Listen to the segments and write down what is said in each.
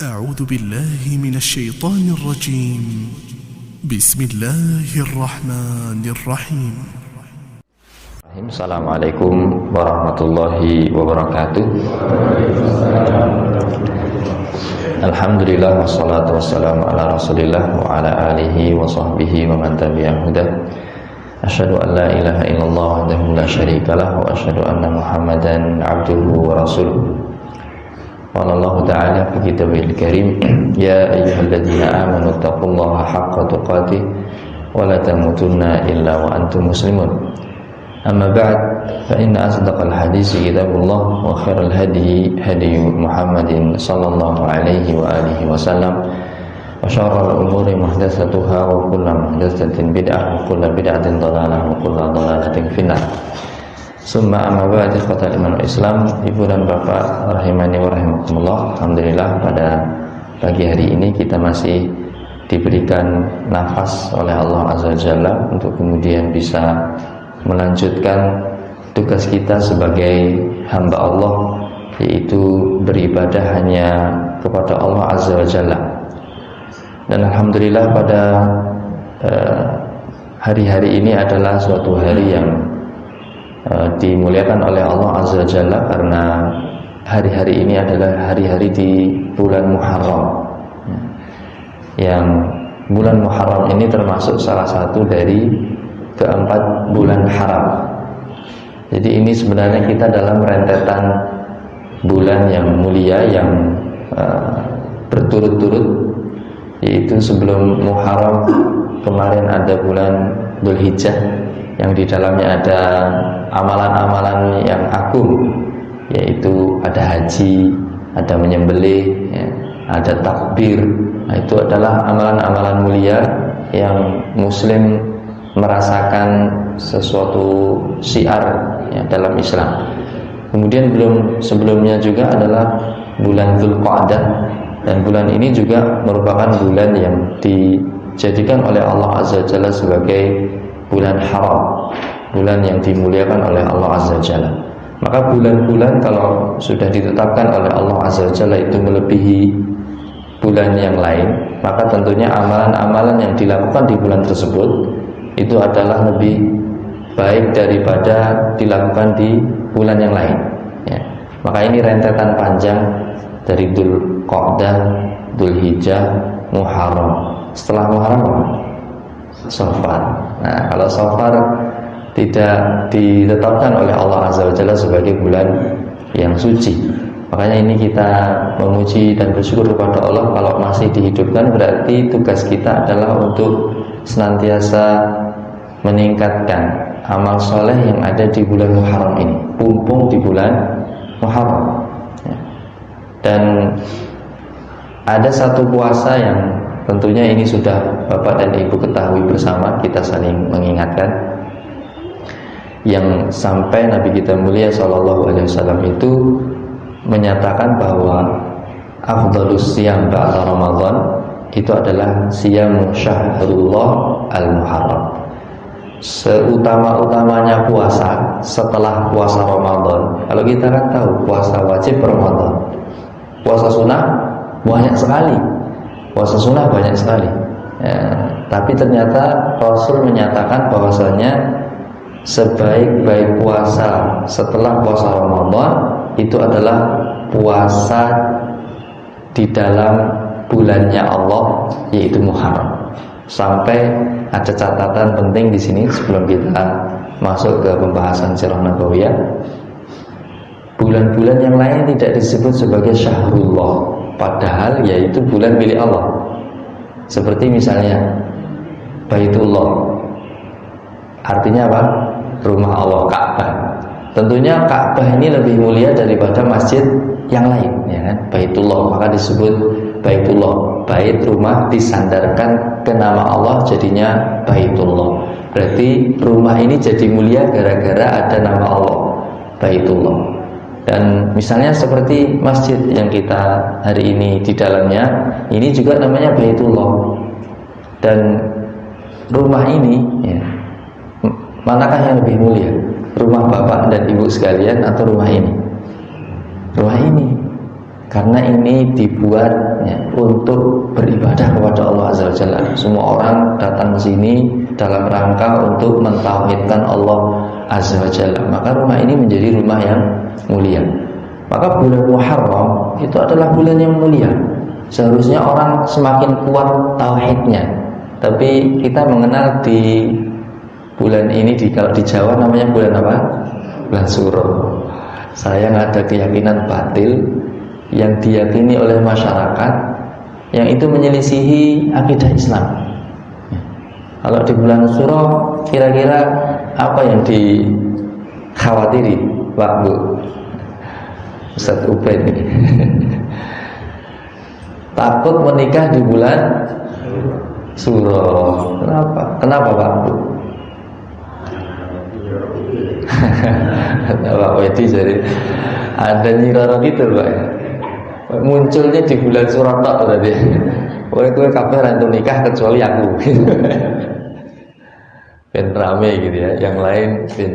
أعوذ بالله من الشيطان الرجيم. بسم الله الرحمن الرحيم. Assalamualaikum warahmatullahi wabarakatuh. Alhamdulillah wassalatu wassalamu ala rasulillah wa ala alihi wa sahbihi wa man tabi'ahu hudah. Asyhadu an la ilaha illallah wahdahu la syarikalah wa asyhadu anna Muhammadan abduhu wa rasuluh. Qala Allah ta'ala fi kitabil karim, ya ayyuhalladzina amanu taqullaha haqqa tuqatih wa la tamutunna illa wa antum muslimun. Amma ba'd, fa inna asdaqal hadisi kitabullah wa khairal hadi hadi Muhammadin sallallahu alaihi wa alihi wasallam wa syarrul umuri muhdatsatuha wa kullu muhdatsatin bid'ah wa kullu bid'atin dhalalah wa kullu dhalalatin finnar. Summa amma ba'd, ikhwatal iman wal Islam, ibu dan bapak rahimani wa rahimakumullah. Alhamdulillah pada pagi hari ini kita masih diberikan nafas oleh Allah Azza wa Jalla untuk kemudian bisa melanjutkan tugas kita sebagai hamba Allah, yaitu beribadah hanya kepada Allah Azza wa Jalla. Dan alhamdulillah pada hari-hari ini adalah suatu hari yang dimuliakan oleh Allah Azza wa Jalla, karena hari-hari ini adalah hari-hari di bulan Muharram. Yang bulan Muharram ini termasuk salah satu dari keempat bulan haram. Jadi ini sebenarnya kita dalam rentetan bulan yang mulia yang berturut-turut, yaitu sebelum Muharram kemarin ada bulan Dzulhijjah yang di dalamnya ada amalan-amalan yang agung, yaitu ada haji, ada menyembelih, ya, ada takbir. Nah, itu adalah amalan-amalan mulia yang Muslim merasakan sesuatu syiar, ya, dalam Islam. Kemudian sebelumnya juga adalah bulan Dzulqa'dah, dan bulan ini juga merupakan bulan yang dijadikan oleh Allah Azza wa Jalla sebagai bulan haram, bulan yang dimuliakan oleh Allah Azza wa Jalla. Maka bulan-bulan kalau sudah ditetapkan oleh Allah Azza wa Jalla itu melebihi bulan yang lain, maka tentunya amalan-amalan yang dilakukan di bulan tersebut itu adalah lebih baik daripada dilakukan di bulan yang lain, ya. Maka ini rentetan panjang dari Dzulqa'dah, Dzulhijjah, Muharram. Setelah Muharram Safar. Nah, kalau Safar tidak ditetapkan oleh Allah Azza wa Jalla sebagai bulan yang suci, makanya ini kita memuji dan bersyukur kepada Allah. Kalau masih dihidupkan, berarti tugas kita adalah untuk senantiasa meningkatkan amal soleh yang ada di bulan Muharram ini, pumpung di bulan Muharram, ya. Dan ada satu puasa yang tentunya ini sudah Bapak dan Ibu ketahui bersama, kita saling mengingatkan, yang sampai Nabi kita mulia sallallahu alaihi wasallam itu menyatakan bahwa afdhalus siyam ba'da Ramadan itu adalah siyamu syahrullah al-Muharram. Seutama-utamanya puasa setelah puasa Ramadan. Kalau kita kan tahu puasa wajib Ramadan, puasa sunnah banyak sekali. Puasa sunnah banyak sekali, ya, tapi ternyata Rasul menyatakan bahwasanya sebaik-baik puasa setelah puasa Ramadan itu adalah puasa di dalam bulannya Allah, yaitu Muharram. Sampai ada catatan penting di sini sebelum kita masuk ke pembahasan sirah nabawiyah. Bulan-bulan yang lain tidak disebut sebagai syahrullah, padahal yaitu bulan milik Allah. Seperti misalnya Baitullah, artinya apa? Rumah Allah, Ka'bah. Tentunya Ka'bah ini lebih mulia daripada masjid yang lain, ya kan? Baitullah, maka disebut Baitullah. Bait, rumah, disandarkan ke nama Allah jadinya Baitullah. Berarti rumah ini jadi mulia gara-gara ada nama Allah, Baitullah. Dan misalnya seperti masjid yang kita hari ini di dalamnya, ini juga namanya Baitullah. Dan rumah ini, ya, manakah yang lebih mulia? Rumah Bapak dan Ibu sekalian atau rumah ini? Rumah ini. Karena ini dibuat ya, untuk beribadah kepada Allah Azza wa Jalla. Semua orang datang ke sini dalam rangka untuk mentauhidkan Allah Azza wa Jalla. Maka rumah ini menjadi rumah yang mulia. Maka bulan Muharram itu adalah bulan yang mulia. Seharusnya orang semakin kuat tauhidnya. Tapi kita mengenal di bulan ini kalau di Jawa namanya bulan apa? Bulan Suro. Saya ada keyakinan batil yang diyakini oleh masyarakat yang itu menyelisihi akidah Islam. Kalau di bulan Suro kira-kira apa yang dikhawatiri Pak Bu Ustaz Ubaid ini? Takut menikah di bulan Suro. Kenapa? Kenapa Pak Bu? Pak Wedi jadi ada nyiroro gitu Pak. Munculnya di bulan Suro tok tadi. Kowe kabeh ra nikah kecuali aku. Ben rame gitu ya. Yang lain ben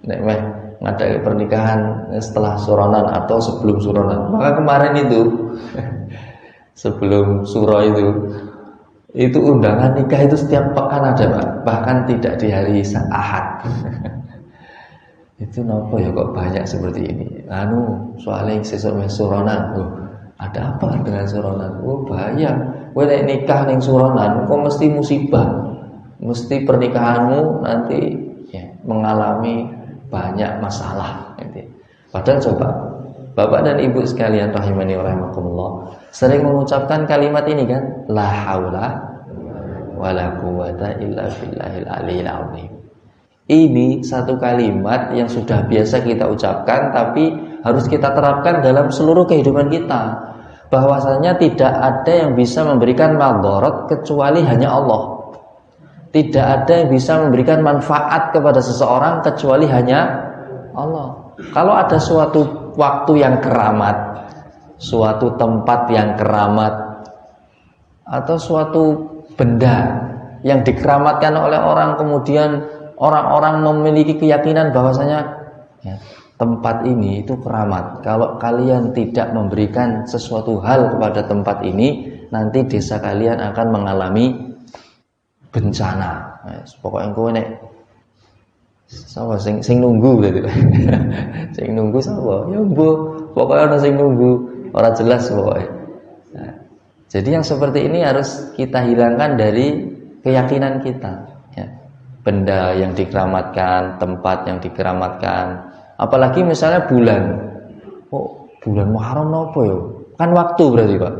nek meh ngadain pernikahan setelah suronan atau sebelum suronan. Maka kemarin itu sebelum suro itu undangan nikah itu setiap pekan ada Pak. Bahkan tidak di hari Ahad. Itu nopo ya kok banyak seperti ini. Soalnya sesuk suronan. Ada apa dengan suronan? Bahaya. Kowe nek nikah ning suronan kok mesti musibah. Mesti pernikahanmu nanti ya, mengalami banyak masalah gitu. Padahal coba Bapak dan Ibu sekalian rahimani wa rahimakumullah sering mengucapkan kalimat ini kan, la haula wala quwata illa billahil aliyil azim. Ini satu kalimat yang sudah biasa kita ucapkan tapi harus kita terapkan dalam seluruh kehidupan kita. Bahwasanya tidak ada yang bisa memberikan madarat kecuali hanya Allah. Tidak ada yang bisa memberikan manfaat kepada seseorang kecuali hanya Allah. Kalau ada suatu waktu yang keramat, suatu tempat yang keramat, atau suatu benda yang dikeramatkan oleh orang, kemudian orang-orang memiliki keyakinan bahwasanya ya, tempat ini itu keramat. Kalau kalian tidak memberikan sesuatu hal kepada tempat ini, nanti desa kalian akan mengalami bencana. Pokoknya kowe nek sapa sing nunggu gitu. Sing nunggu sapa? Ya mbok, pokoknya ana sing nunggu, ora jelas pokoknya. Nah, jadi yang seperti ini harus kita hilangkan dari keyakinan kita, ya. Benda yang dikeramatkan, tempat yang dikeramatkan, apalagi misalnya bulan. Bulan Muharram napa ya? Kan waktu berarti, Pak.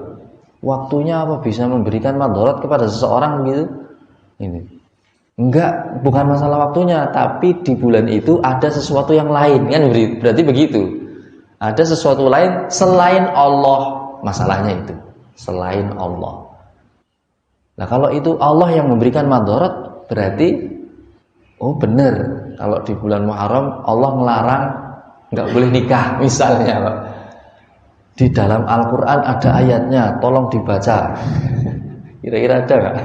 Waktunya apa bisa memberikan madarat kepada seseorang gitu? Ini enggak, bukan masalah waktunya, tapi di bulan itu ada sesuatu yang lain kan, berarti begitu. Ada sesuatu lain selain Allah, masalahnya itu selain Allah. Nah kalau itu Allah yang memberikan madarat, berarti benar kalau di bulan Muharram Allah melarang enggak boleh nikah misalnya, Pak. Di dalam Al-Quran ada ayatnya, tolong dibaca. Kira-kira ada enggak?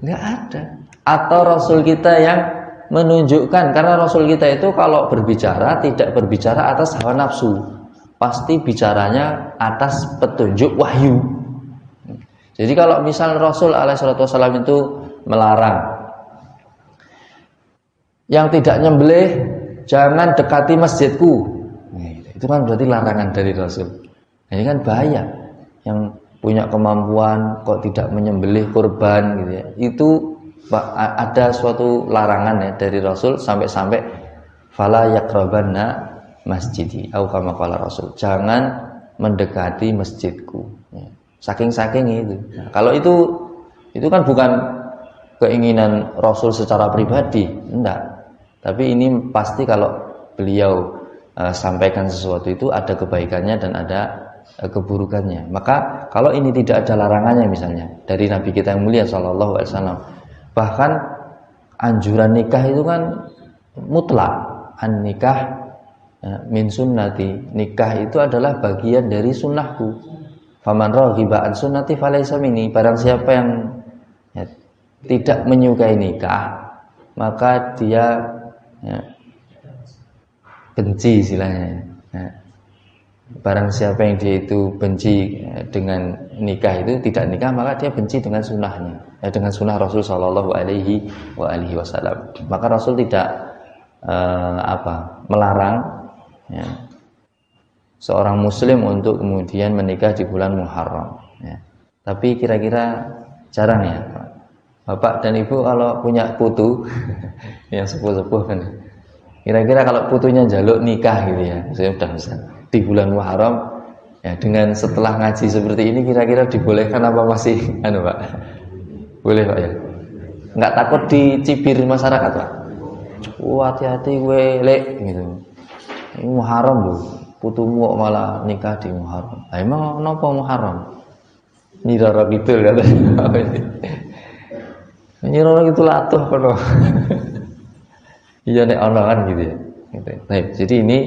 Enggak ada. Atau Rasul kita yang menunjukkan, karena Rasul kita itu kalau berbicara tidak berbicara atas hawa nafsu, pasti bicaranya atas petunjuk wahyu. Jadi kalau misal Rasul alaihissalam itu melarang yang tidak nyembelih jangan dekati masjidku, itu kan berarti larangan dari Rasul. Ini kan bahaya. Yang punya kemampuan kok tidak menyembelih kurban gitu ya. Itu ada suatu larangan ya dari Rasul, sampai-sampai fala yaqrabanna masjidi au kama qala Rasul. Jangan mendekati masjidku. Ya. Saking-saking itu. Nah, kalau itu kan bukan keinginan Rasul secara pribadi, enggak. Tapi ini pasti kalau beliau sampaikan sesuatu itu ada kebaikannya dan ada keburukannya. Maka kalau ini tidak ada larangannya misalnya dari Nabi kita yang mulia sallallahu alaihi wasallam, bahkan anjuran nikah itu kan mutlak, an nikah min sunnati, nikah itu adalah bagian dari sunnahku. Faman raghiba an sunnati falaysa minni, barang siapa yang tidak menyukai nikah maka dia benci istilahnya. barang siapa yang dia itu benci dengan nikah itu tidak nikah, maka dia benci dengan sunnahnya, dengan sunnah Rasul Shallallahu Alaihi Wasallam. Maka Rasul tidak melarang ya, seorang muslim untuk kemudian menikah di bulan Muharram ya. Tapi kira-kira jarang ya bapak dan ibu kalau punya putu yang sepuh-sepuh kan, kira-kira kalau putunya jaluk nikah gitu ya, saya udah bisa di bulan Muharram ya, dengan setelah ngaji seperti ini kira-kira dibolehkan apa masih Pak? Boleh Pak ya? Nggak takut dicibir masyarakat Pak? Hati-hati gue lek gitu. Ini Muharram loh, putumu malah nikah di Muharram. Nah, emang kenapa Muharram? Nyirara gitu katanya. Nyirara gitu latuh kono. Iya nek ono kan gitu ya. Gitu. Baik, jadi ini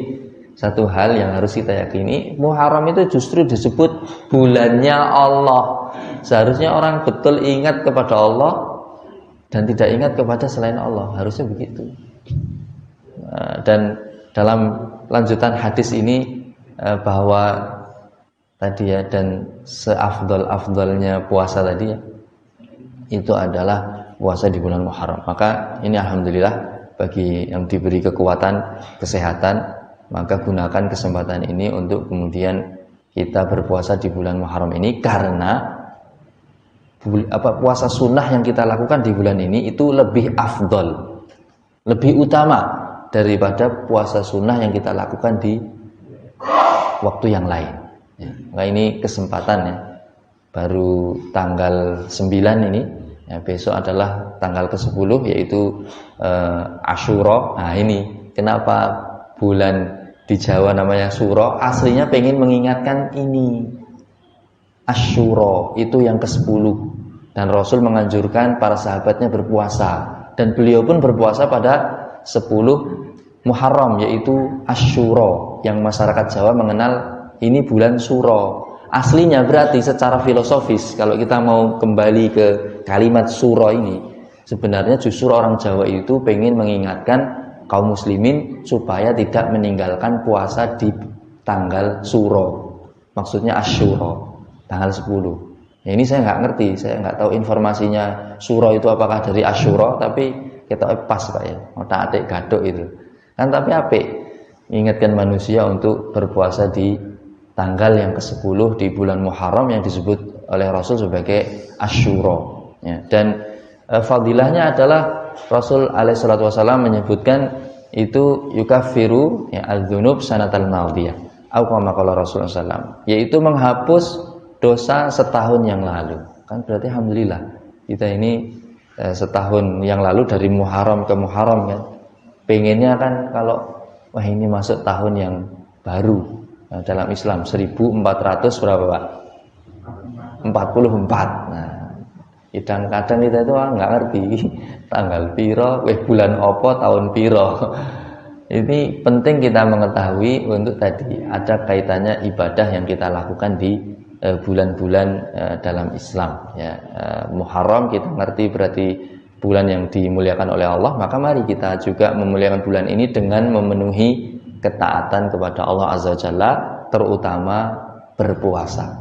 satu hal yang harus kita yakini, Muharram itu justru disebut bulannya Allah. Seharusnya orang betul ingat kepada Allah dan tidak ingat kepada selain Allah, harusnya begitu. Dan dalam lanjutan hadis ini bahwa tadi ya, dan seafdal-afdalnya puasa tadi ya, itu adalah puasa di bulan Muharram. Maka ini alhamdulillah bagi yang diberi kekuatan kesehatan, maka gunakan kesempatan ini untuk kemudian kita berpuasa di bulan Muharram ini, karena puasa sunnah yang kita lakukan di bulan ini itu lebih afdol, lebih utama daripada puasa sunnah yang kita lakukan di waktu yang lain ya. Nah, ini kesempatan ya, baru tanggal 9 ini ya, besok adalah tanggal ke-10 yaitu Asyura. Nah ini kenapa bulan di Jawa namanya Suro, aslinya pengen mengingatkan ini Asyura itu yang ke-10, dan Rasul menganjurkan para sahabatnya berpuasa, dan beliau pun berpuasa pada 10 Muharram yaitu Asyura, yang masyarakat Jawa mengenal ini bulan Suro. Aslinya berarti secara filosofis kalau kita mau kembali ke kalimat Suro ini, sebenarnya justru orang Jawa itu pengen mengingatkan kaum muslimin supaya tidak meninggalkan puasa di tanggal Suro, maksudnya Asyura, tanggal 10. Ya, ini saya nggak ngerti, saya nggak tahu informasinya Suro itu apakah dari Asyura, tapi kita pas Pak ya, otak atik gadok itu kan, tapi apik ingatkan manusia untuk berpuasa di tanggal yang ke-10 di bulan Muharram yang disebut oleh Rasul sebagai Asyura ya. Dan fadilahnya adalah Rasul alaihissalatu wassalam menyebutkan itu yukaffiru ya al-dzunub sanatal madiyah, atau kama qala Rasulullah sallallahu, yaitu menghapus dosa setahun yang lalu. Kan berarti alhamdulillah kita ini setahun yang lalu dari Muharram ke Muharram kan, pengennya kan kalau wah ini masuk tahun yang baru dalam Islam 1400 berapa Pak? 44. Nah, kadang-kadang kita itu nggak ngerti tanggal piro, bulan opo, tahun piro. Ini penting kita mengetahui untuk tadi ada kaitannya ibadah yang kita lakukan di bulan-bulan dalam Islam ya. Muharram kita ngerti berarti bulan yang dimuliakan oleh Allah, maka mari kita juga memuliakan bulan ini dengan memenuhi ketaatan kepada Allah Azza wa Jalla, terutama berpuasa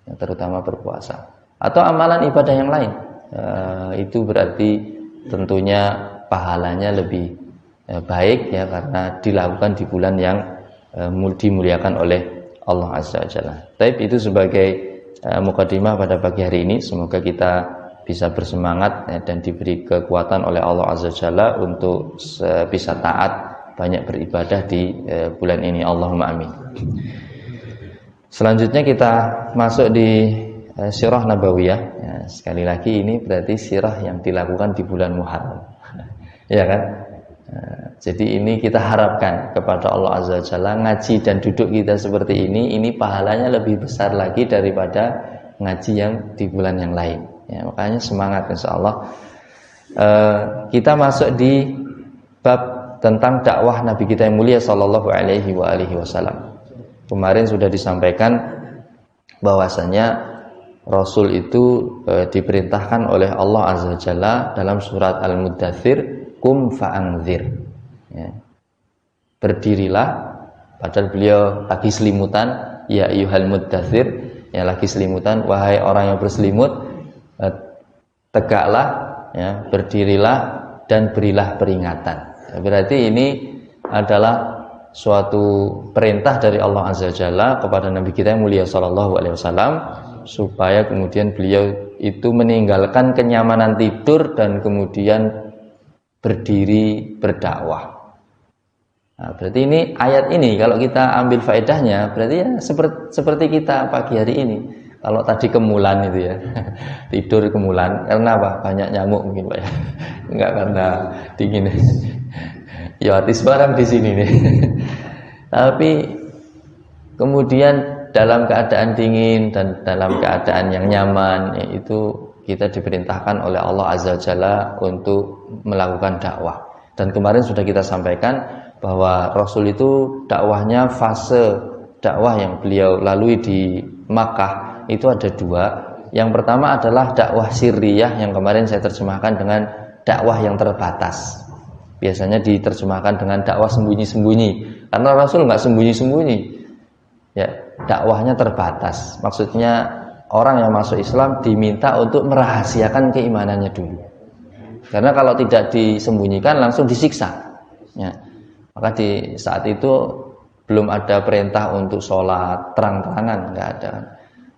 ya, terutama berpuasa atau amalan ibadah yang lain. Itu berarti tentunya pahalanya lebih baik ya, karena dilakukan di bulan yang dimuliakan oleh Allah Azza wa Jalla. Tapi itu sebagai mukadimah pada pagi hari ini. Semoga kita bisa bersemangat ya, dan diberi kekuatan oleh Allah Azza wa Jalla untuk bisa taat, banyak beribadah di bulan ini. Allahumma amin. Selanjutnya kita masuk di sirah nabawiyah ya, sekali lagi ini berarti sirah yang dilakukan di bulan Muharram ya kan. Jadi ini kita harapkan kepada Allah Azza wa Jalla, ngaji dan duduk kita seperti ini pahalanya lebih besar lagi daripada ngaji yang di bulan yang lain ya, makanya semangat insyaallah. Kita masuk di bab tentang dakwah Nabi kita yang mulia sallallahu alaihi wasallam. Kemarin sudah disampaikan bahwasanya Rasul itu diperintahkan oleh Allah Azza wa Jalla dalam surat Al-Muddathir, kum fa'anzir ya. Berdirilah, padahal beliau lagi selimutan, ya ayyuhal muddatsir, yang lagi selimutan, wahai orang yang berselimut, tegaklah, ya, berdirilah dan berilah peringatan. Berarti ini adalah suatu perintah dari Allah Azza wa Jalla kepada Nabi kita yang mulia sallallahu alaihi wasallam, supaya kemudian beliau itu meninggalkan kenyamanan tidur dan kemudian berdiri berdakwah. Nah, berarti ini ayat ini kalau kita ambil faedahnya, berarti ya seperti kita pagi hari ini. Kalau tadi kemulan itu ya, tidur kemulan karena apa? Banyak nyamuk mungkin Pak ya. Enggak karena dingin. Ya artis barang di sini nih. Tapi kemudian dalam keadaan dingin dan dalam keadaan yang nyaman, yaitu kita diperintahkan oleh Allah Azza wa Jalla untuk melakukan dakwah. Dan kemarin sudah kita sampaikan bahwa Rasul itu dakwahnya, fase dakwah yang beliau lalui di Makkah itu ada dua. Yang pertama adalah dakwah sirriyah, yang kemarin saya terjemahkan dengan dakwah yang terbatas. Biasanya diterjemahkan dengan dakwah sembunyi-sembunyi, karena Rasul nggak sembunyi-sembunyi. Ya, dakwahnya terbatas. Maksudnya orang yang masuk Islam diminta untuk merahasiakan keimanannya dulu. Karena kalau tidak disembunyikan langsung disiksa. Ya. Maka di saat itu belum ada perintah untuk sholat terang-terangan, nggak ada.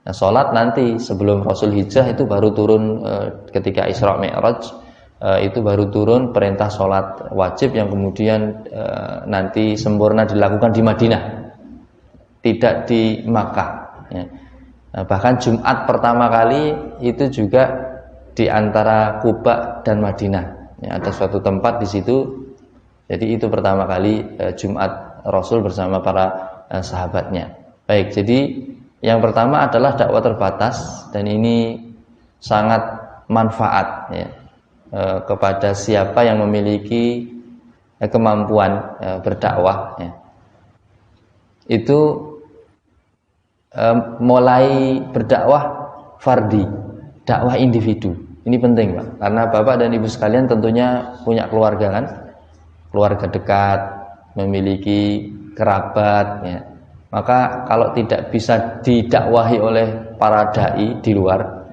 Nah, sholat nanti sebelum Rasul hijrah itu baru turun ketika Isra Mi'raj. Itu baru turun perintah sholat wajib yang kemudian nanti sempurna dilakukan di Madinah, tidak di Makkah ya. Nah, bahkan Jumat pertama kali itu juga di antara Kuba dan Madinah ya, ada suatu tempat di situ. Jadi itu pertama kali Jumat Rasul bersama para sahabatnya. Baik, jadi yang pertama adalah dakwah terbatas, dan ini sangat manfaat ya, kepada siapa yang memiliki kemampuan berdakwah ya. Itu mulai berdakwah fardi, dakwah individu. Ini penting Pak, karena Bapak dan Ibu sekalian tentunya punya keluarga kan, keluarga dekat, memiliki kerabat ya. Maka kalau tidak bisa didakwahi oleh para dai di luar,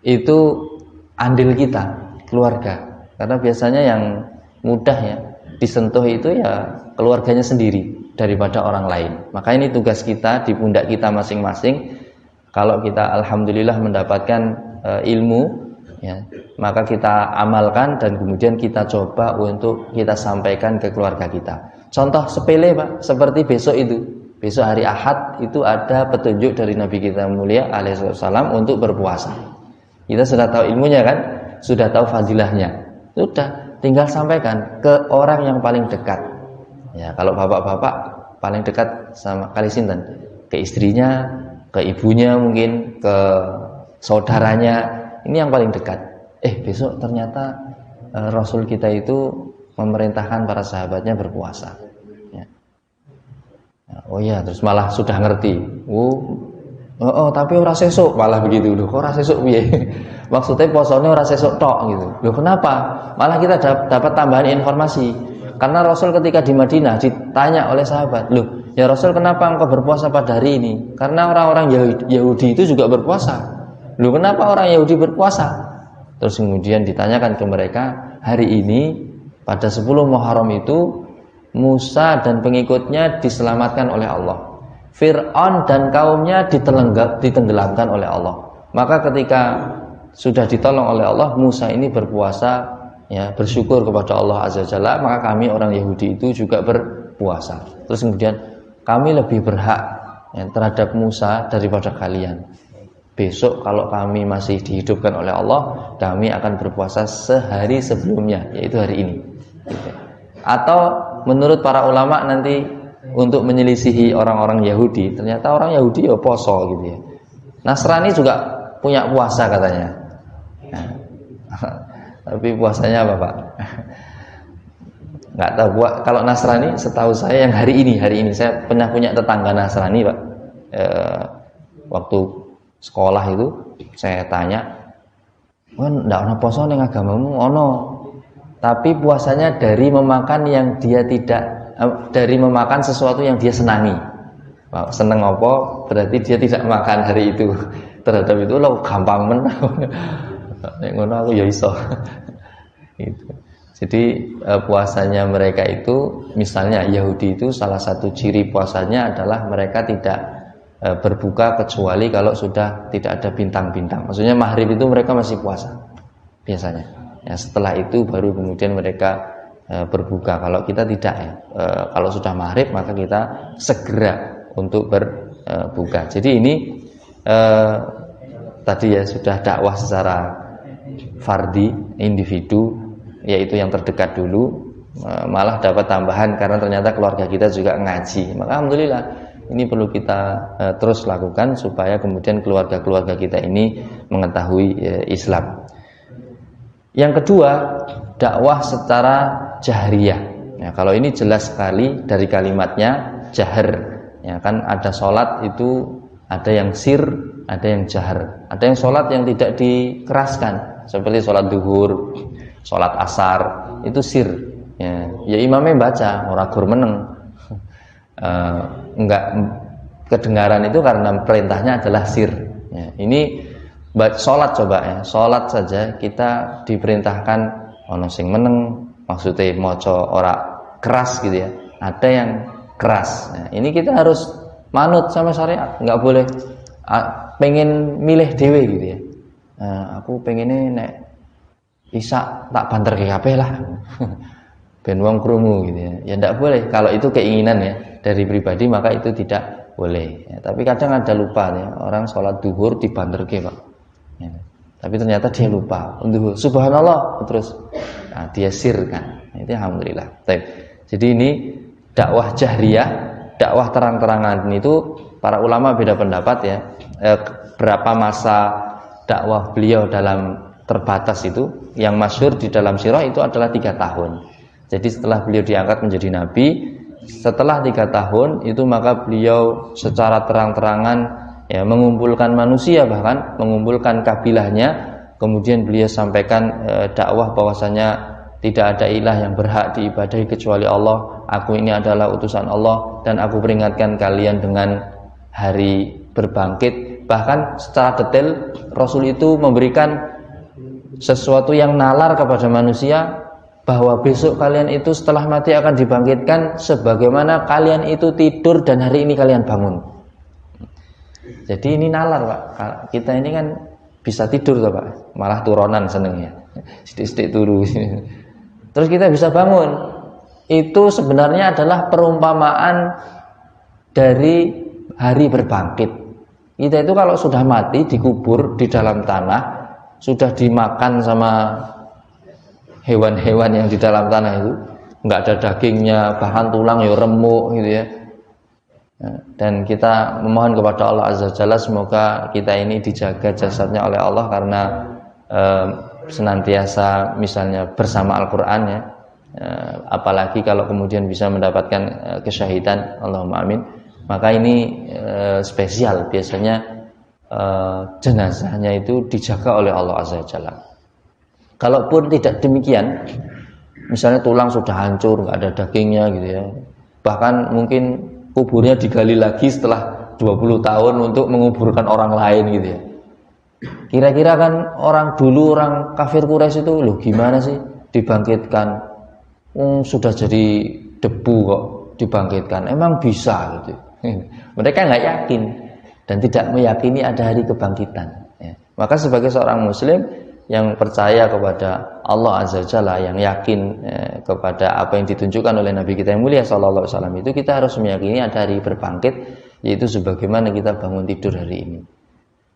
itu andil kita, keluarga. Karena biasanya yang mudah ya disentuh itu ya keluarganya sendiri daripada orang lain. Maka ini tugas kita di pundak kita masing-masing. Kalau kita alhamdulillah mendapatkan ilmu ya, maka kita amalkan dan kemudian kita coba untuk kita sampaikan ke keluarga kita. Contoh sepele Pak, seperti besok itu. Besok hari Ahad itu ada petunjuk dari Nabi kita mulia alaihi wasallam untuk berpuasa. Kita sudah tahu ilmunya kan, sudah tahu fadilahnya. Sudah, tinggal sampaikan ke orang yang paling dekat. Ya, kalau bapak-bapak paling dekat sama kali sinten? Ke istrinya, ke ibunya mungkin, ke saudaranya. Ini yang paling dekat. Besok ternyata Rasul kita itu memerintahkan para sahabatnya berpuasa. Ya. Oh iya, terus malah sudah ngerti. Tapi ora sesuk, malah begitu loh. Kok ora sesuk piye? Maksudnya posone ora sesuk tok gitu. Loh kenapa? Malah kita dapat tambahan informasi. Karena Rasul ketika di Madinah ditanya oleh sahabat, "Loh, ya Rasul, kenapa engkau berpuasa pada hari ini?" Karena orang-orang Yahudi itu juga berpuasa. "Loh, kenapa orang Yahudi berpuasa?" Terus kemudian ditanyakan ke mereka, "Hari ini pada 10 Muharram itu Musa dan pengikutnya diselamatkan oleh Allah. Fir'aun dan kaumnya ditenggelamkan oleh Allah. Maka ketika sudah ditolong oleh Allah, Musa ini berpuasa ya, bersyukur kepada Allah Azza wa Jalla, maka kami orang Yahudi itu juga berpuasa. Terus kemudian kami lebih berhak ya, terhadap Musa daripada kalian. Besok kalau kami masih dihidupkan oleh Allah, kami akan berpuasa sehari sebelumnya, yaitu hari ini." Gitu. Atau menurut para ulama nanti untuk menyelisihi orang-orang Yahudi, ternyata orang Yahudi ya poso gitu ya. Nasrani juga punya puasa katanya. Nah, tapi puasanya apa Pak? Nggak tahu. Kalau Nasrani setahu saya yang hari ini saya pernah punya tetangga Nasrani Pak. Waktu sekolah itu saya tanya, "Nggak ono poso ning agamamu?" Ono. Tapi puasanya dari memakan yang dia tidak, dari memakan sesuatu yang dia senangi. Seneng apa berarti dia tidak makan hari itu. Terhadap itu lo gampang menang. Nek ngono aku ya iso. Gitu. Jadi puasanya mereka itu, misalnya Yahudi itu salah satu ciri puasanya adalah mereka tidak berbuka kecuali kalau sudah tidak ada bintang-bintang. Maksudnya maghrib itu mereka masih puasa biasanya. Ya, setelah itu baru kemudian mereka berbuka. Kalau kita tidak ya, kalau sudah maghrib maka kita segera untuk berbuka. Jadi ini tadi ya sudah dakwah secara fardi, individu, yaitu yang terdekat dulu, malah dapat tambahan karena ternyata keluarga kita juga ngaji. Maka alhamdulillah ini perlu kita terus lakukan supaya kemudian keluarga-keluarga kita ini mengetahui Islam. Yang kedua, dakwah secara jahriyah. Ya, kalau ini jelas sekali dari kalimatnya jahar. Ya kan ada sholat itu ada yang sir, ada yang jahar. Ada yang sholat yang tidak dikeraskan seperti sholat duhur, sholat asar itu sir. Ya imamnya baca, ora gur meneng. Enggak kedengaran itu karena perintahnya adalah sir. Ya, ini sholat coba ya, sholat saja kita diperintahkan ono sing meneng, maksudnya moco ora keras gitu ya. Ada yang keras. Nah, ini kita harus manut sama syariat, nggak boleh pengen milih dewe gitu ya. Aku pengennya nek Isa tak banter ke kabeh lah. Ben wong krungu gitu ya. Ya ndak boleh. Kalau itu keinginan ya dari pribadi maka itu tidak boleh. Ya, tapi kadang ada lupa ya. Orang sholat duhur dibanterke, Pak. Ya. Tapi ternyata dia lupa. Untuk subhanallah terus dia sirkan. Itu alhamdulillah. Baik. Jadi ini dakwah jahriyah, dakwah terang-terangan itu para ulama beda pendapat ya. Berapa masa dakwah beliau dalam terbatas itu, yang masyhur di dalam sirah itu adalah 3 tahun. Jadi setelah beliau diangkat menjadi nabi, setelah 3 tahun itu maka beliau secara terang-terangan ya mengumpulkan manusia, bahkan mengumpulkan kabilahnya. Kemudian beliau sampaikan dakwah bahwasanya tidak ada ilah yang berhak diibadahi kecuali Allah. Aku ini adalah utusan Allah dan aku peringatkan kalian dengan hari berbangkit. Bahkan secara detail Rasul itu memberikan sesuatu yang nalar kepada manusia bahwa besok kalian itu setelah mati akan dibangkitkan sebagaimana kalian itu tidur dan hari ini kalian bangun. Jadi ini nalar, Pak. Kita ini kan bisa tidur toh, Pak. Malah turunan senengnya. Sidik-sidik turu. Terus kita bisa bangun. Itu sebenarnya adalah perumpamaan dari hari berbangkit. Kita itu kalau sudah mati dikubur di dalam tanah, sudah dimakan sama hewan-hewan yang di dalam tanah itu, nggak ada dagingnya, bahkan tulang ya remuk gitu ya. Dan kita memohon kepada Allah Azza wa Jalla semoga kita ini dijaga jasadnya oleh Allah karena senantiasa misalnya bersama Al-Quran ya. Apalagi kalau kemudian bisa mendapatkan kesyahidan, Allahumma amin. Maka ini spesial biasanya. Jenazahnya itu dijaga oleh Allah Azza wa Jalla. Kalaupun tidak demikian, misalnya tulang sudah hancur, nggak ada dagingnya gitu ya, bahkan mungkin kuburnya digali lagi setelah 20 tahun untuk menguburkan orang lain gitu ya. Kira-kira kan orang dulu, orang kafir Quraisy itu loh gimana sih dibangkitkan, sudah jadi debu kok dibangkitkan, emang bisa gitu. Mereka nggak yakin dan tidak meyakini ada hari kebangkitan ya. Maka sebagai seorang muslim yang percaya kepada Allah Azza wa Jalla, yang yakin kepada apa yang ditunjukkan oleh Nabi kita yang mulia sallallahu alaihi wasallam, itu kita harus meyakini ada hari berbangkit, yaitu sebagaimana kita bangun tidur hari ini.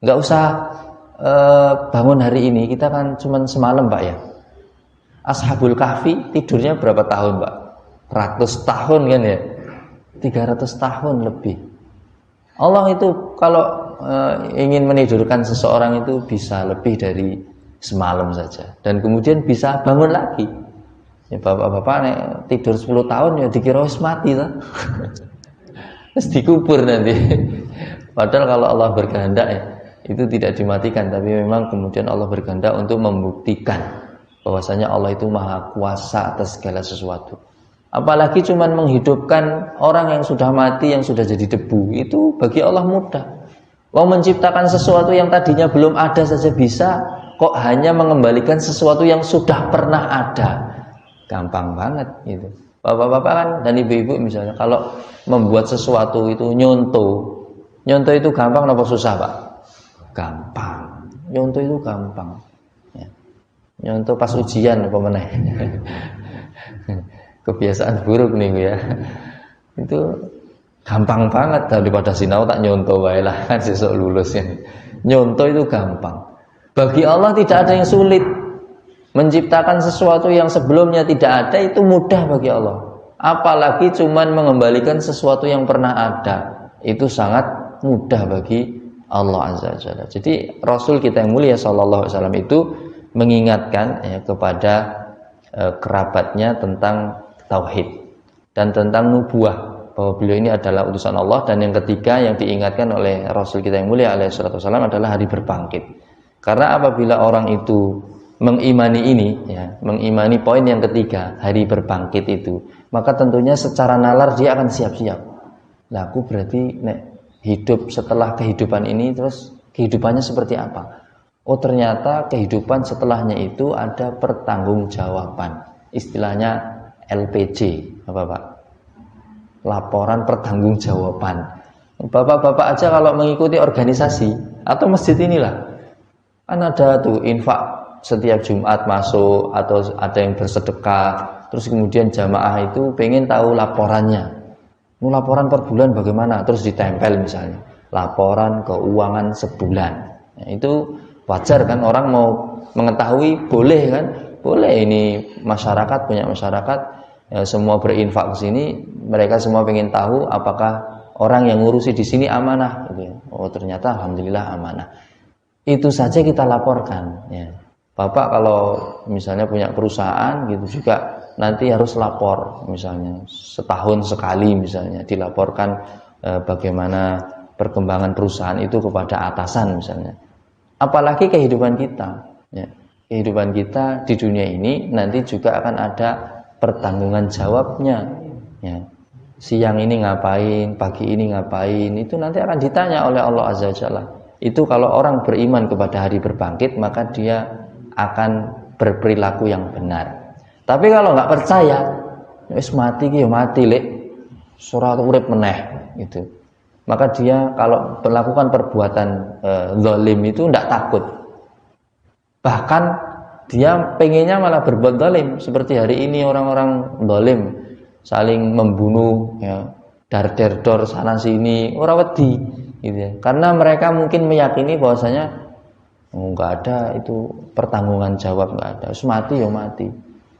Nggak usah bangun hari ini, kita kan cuma semalam, Pak ya. Ashabul Kahfi tidurnya berapa tahun, Pak? 100 tahun kan ya, 300 tahun lebih. Allah itu kalau ingin menidurkan seseorang itu bisa lebih dari semalam saja, dan kemudian bisa bangun lagi. Ya bapak-bapak nek tidur 10 tahun ya dikira wis mati lah. Terus dikubur nanti. Padahal kalau Allah berkehendak ya, itu tidak dimatikan, tapi memang kemudian Allah berkehendak untuk membuktikan bahwasanya Allah itu maha kuasa atas segala sesuatu. Apalagi cuman menghidupkan orang yang sudah mati, yang sudah jadi debu, itu bagi Allah mudah. Mau menciptakan sesuatu yang tadinya belum ada saja bisa, kok hanya mengembalikan sesuatu yang sudah pernah ada. Gampang banget gitu. Bapak-bapak kan dan ibu-ibu misalnya kalau membuat sesuatu itu nyontoh itu gampang apa susah, Pak? Gampang. Nyontoh itu gampang. Ya. Nyontoh pas ujian apa meneh. Kebiasaan buruk nih ya. Itu gampang banget daripada sinau tak nyontoh wae lah kan sesuk lulus ya. Nyontoh itu gampang. Bagi Allah tidak ada yang sulit. Menciptakan sesuatu yang sebelumnya tidak ada itu mudah bagi Allah. Apalagi cuman mengembalikan sesuatu yang pernah ada. Itu sangat mudah bagi Allah Azza wa Jalla. Jadi Rasul kita yang mulia sallallahu alaihi wasallam itu mengingatkan ya, kepada kerabatnya tentang tauhid dan tentang nubuah, bahwa beliau ini adalah utusan Allah. Dan yang ketiga yang diingatkan oleh Rasul kita yang mulia alaihi salatu wasallam adalah hari berbangkit. Karena apabila orang itu mengimani ini ya, mengimani poin yang ketiga, hari berbangkit itu, maka tentunya secara nalar dia akan siap-siap. Nah, aku berarti hidup setelah kehidupan ini, terus kehidupannya seperti apa? Oh, ternyata kehidupan setelahnya itu ada pertanggungjawaban. Istilahnya LPJ, apa Pak? Laporan pertanggungjawaban. Bapak-bapak aja kalau mengikuti organisasi atau masjid inilah, kan ada tuh infak setiap Jumat masuk, atau ada yang bersedekah, terus kemudian jamaah itu pengen tahu laporannya. Laporan per bulan bagaimana? Terus ditempel misalnya, laporan keuangan sebulan. Nah, itu wajar kan, orang mau mengetahui, boleh kan? Boleh, ini masyarakat, punya masyarakat ya, semua berinfak ke sini, mereka semua pengen tahu apakah orang yang ngurusi di sini amanah gitu ya. Oh, ternyata alhamdulillah amanah. Itu saja kita laporkan ya. Bapak kalau misalnya punya perusahaan gitu juga nanti harus lapor, misalnya setahun sekali misalnya dilaporkan bagaimana perkembangan perusahaan itu kepada atasan misalnya. Apalagi kehidupan kita ya. Kehidupan kita di dunia ini nanti juga akan ada pertanggungan jawabnya ya. Siang ini ngapain, pagi ini ngapain, itu nanti akan ditanya oleh Allah Azza wa Jalla. Itu kalau orang beriman kepada hari berbangkit, maka dia akan berperilaku yang benar. Tapi kalau nggak percaya, wis mati ki mati lek, surat urip meneh gitu. Maka dia kalau melakukan perbuatan zalim itu tidak takut. Bahkan dia pengennya malah berbuat zalim. Seperti hari ini orang-orang zalim saling membunuh ya, dar-der-dor sana sini, ora wedi gitu ya. Karena mereka mungkin meyakini bahwasanya nggak ada itu pertanggungan jawab, nggak ada. Terus mati ya mati.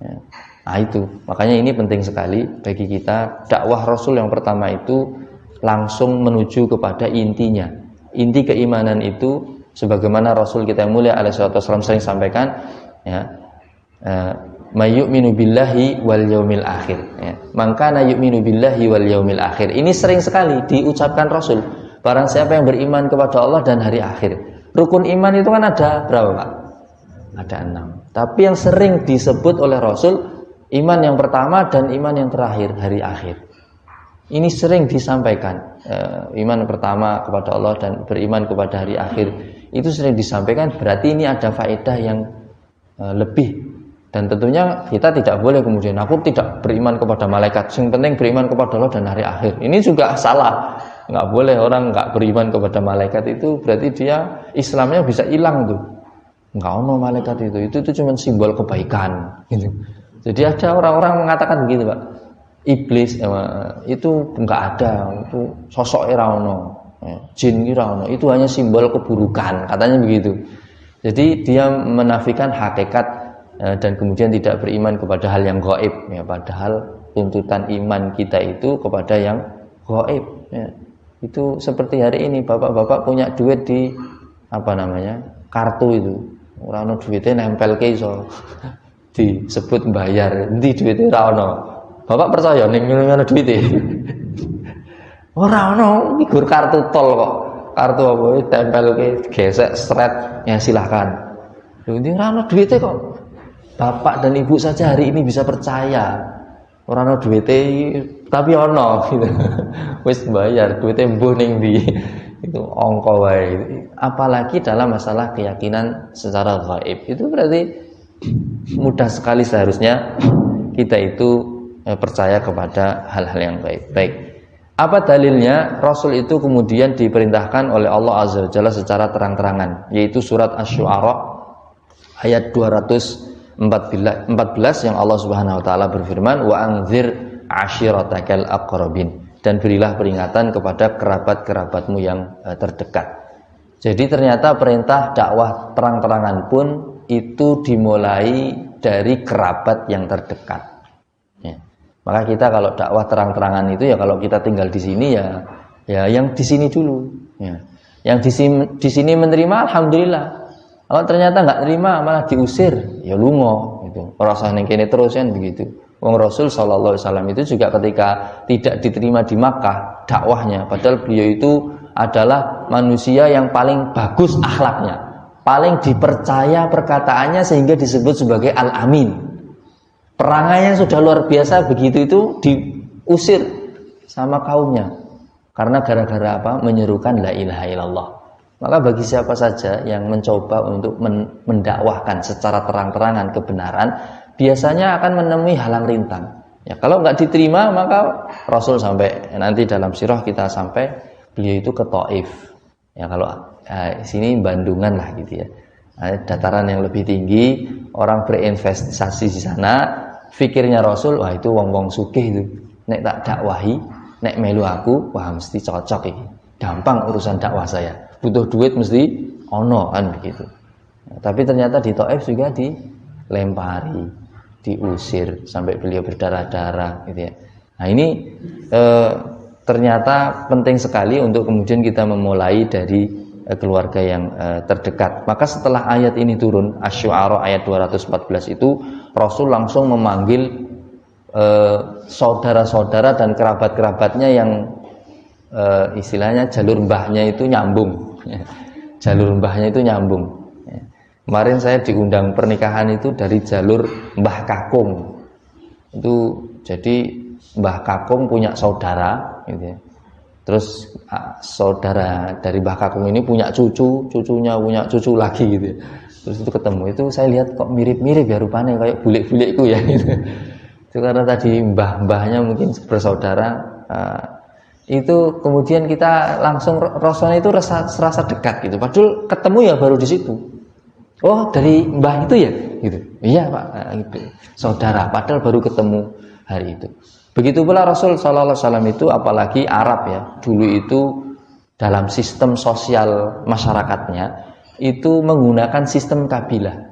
Ya. Nah itu, makanya ini penting sekali bagi kita. Dakwah Rasul yang pertama itu langsung menuju kepada intinya. Inti keimanan itu sebagaimana Rasul kita yang mulia alaihi wasallam sering sampaikan ya, may yu'minu billahi wal yaumil akhir ya. Man kana yu'minu billahi wal yaumil akhir. Ini sering sekali diucapkan Rasul. Barang siapa yang beriman kepada Allah dan hari akhir. Rukun iman itu kan ada berapa Pak? Ada 6. Tapi yang sering disebut oleh Rasul, iman yang pertama dan iman yang terakhir, hari akhir. Ini sering disampaikan. Iman pertama kepada Allah dan beriman kepada hari akhir. Itu sering disampaikan, berarti ini ada faedah yang lebih. Dan tentunya kita tidak boleh kemudian aku tidak beriman kepada malaikat, yang penting beriman kepada Allah dan hari akhir. Ini juga salah. Nggak boleh orang nggak beriman kepada malaikat itu berarti dia Islamnya bisa hilang tuh. Nggak ono malaikat itu cuma simbol kebaikan gitu. Jadi ada orang-orang mengatakan begitu Pak, iblis itu nggak ada, itu sosok iraono, jin iraono, itu hanya simbol keburukan katanya begitu. Jadi dia menafikan hakikat dan kemudian tidak beriman kepada hal yang gaib ya, padahal tuntutan iman kita itu kepada yang gaib ya. Itu seperti hari ini bapak-bapak punya duit di apa namanya kartu itu, orang duitnya nempel ke iso disebut bayar, di duitnya rano. Bapak percaya ning ngono duitnya? Ora ono, figur kartu tol kok. Kartu apa tempel ke gesek seret ya silahkan. Lho ini rano duitnya kok. Bapak dan ibu saja hari ini bisa percaya. ora ono duwite tapi ono gitu. Wis bayar duwite mbuh ning ndi. Itu angka wae. Apalagi dalam masalah keyakinan secara gaib. Itu berarti mudah sekali seharusnya kita itu percaya kepada hal-hal yang gaib. Baik. Apa dalilnya? Rasul itu kemudian diperintahkan oleh Allah Azza wa Jalla secara terang-terangan, yaitu surat Asy-Syu'ara ayat 214 yang Allah Subhanahu wa taala berfirman, "Wa anzir ashiratakal aqrabin." Dan berilah peringatan kepada kerabat-kerabatmu yang terdekat. Jadi ternyata perintah dakwah terang-terangan pun itu dimulai dari kerabat yang terdekat. Ya. Maka kita kalau dakwah terang-terangan itu ya kalau kita tinggal di sini ya yang di sini dulu. Ya. Yang di sini menerima alhamdulillah. Kalau ternyata nggak terima malah diusir, ya lungo gitu. Ora usah ning kene terus kan begitu. Wong Rasul sallallahu alaihi wasallam itu juga ketika tidak diterima di Makkah dakwahnya, padahal beliau itu adalah manusia yang paling bagus akhlaknya, paling dipercaya perkataannya sehingga disebut sebagai Al-Amin. Perangainya sudah luar biasa, begitu itu diusir sama kaumnya karena gara-gara apa? Menyerukan la ilaha illallah. Maka bagi siapa saja yang mencoba untuk mendakwahkan secara terang-terangan kebenaran, biasanya akan menemui halang rintang. Ya, kalau nggak diterima maka Rasul sampai nanti dalam sirah kita sampai beliau itu ke Taif. Ya kalau sini Bandungan lah gitu ya. Dataran yang lebih tinggi, orang berinvestasi di sana, fikirnya Rasul, wah itu wong-wong sugih itu. Nek tak dakwahi, nek melu aku, wah mesti cocok ini. Gampang urusan dakwah saya. Butuh duit mesti ono kan begitu. Tapi ternyata di Taif juga dilempari, diusir sampai beliau berdarah-darah gitu ya. Nah ini ternyata penting sekali untuk kemudian kita memulai dari keluarga yang terdekat. Maka setelah ayat ini turun, Asy-Syu'ara ayat 214 itu, Rasul langsung memanggil saudara-saudara dan kerabat-kerabatnya yang istilahnya jalur mbahnya itu nyambung. Jalur mbahnya itu nyambung. Kemarin saya diundang pernikahan itu dari jalur Mbah Kakung. Itu jadi Mbah Kakung punya saudara gitu ya. Terus saudara dari Mbah Kakung ini punya cucu, cucunya punya cucu lagi gitu ya. Terus itu ketemu, itu saya lihat kok mirip-mirip ya rupanya kayak bulik-bulikku ya gitu. Itu karena tadi mbah-mbahnya mungkin bersaudara. Itu kemudian kita langsung Rasulnya itu serasa dekat gitu. Padahal ketemu ya baru di situ. Oh dari mbah itu ya gitu. Iya Pak gitu. Saudara padahal baru ketemu hari itu. Begitu pula Rasul sallallahu alaihi wasallam itu, apalagi Arab ya, dulu itu dalam sistem sosial masyarakatnya itu menggunakan sistem kabilah.